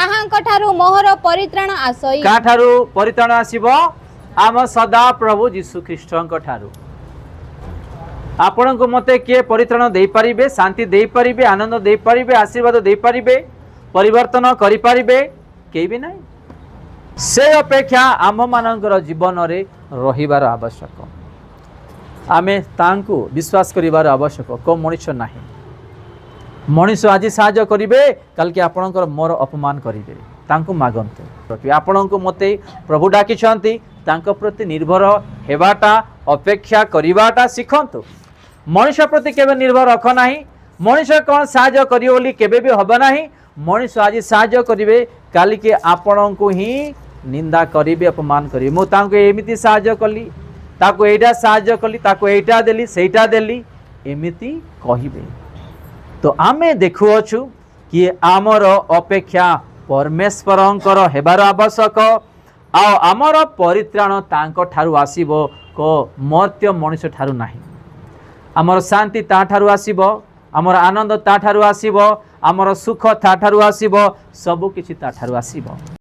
ताहांक ठारू मोहर परित्राण आसई का ठारू परित्राण आसीबो आम सदा प्रभु यीशु ख्रीष्टଙ୍କ ठारू आपण को मते किए परित्राण दे पारिबे शांति दे पारिबे आनंद दे पारिबे आशीर्वाद दे पारिबे परिवर्तन करि पारिबे केही भी नाही से अपेक्षा आम मानकर जीवन रे रहिबार आवश्यक आमे तांकु विश्वास करिबार आवश्यक को मनुष्य नाही मनुष्य आज साहाय्य करिवे कल के आपणकर मोर अपमान करिवे तांकु मागंतु आपणको मते प्रभु डाकी छांती तांको प्रति निर्भर हेबाटा अपेक्षा करिबाटा सिखंतु मनुष्य प्रति केबे निर्भर रख नाही मनुष्य कोन साहाय्य करियो बोली केबे भी हबो नाही मनुष्य आज साहाय्य करिवे काली के आपणको ही निंदा करिवे अपमान करिवे मो तांको एमिति साहाय्य कली ताको एटा साहाय्य कली ताको एटा देली सेटा देली एमिति कहिबे तो आमे देखुअछु कि आमर अपेक्षा परमेश्वरंकर हेबार आवश्यक आमर परित्राण तांको ठारू आसीबो को मर्त्य मनुष्य ठारू नाही आमर शांति ता ठारू आसीबो आमर आनंद ता ठारू आसीबो आमर सुख ता ठारू आसीबो सब किछि ता ठारू आसीबो।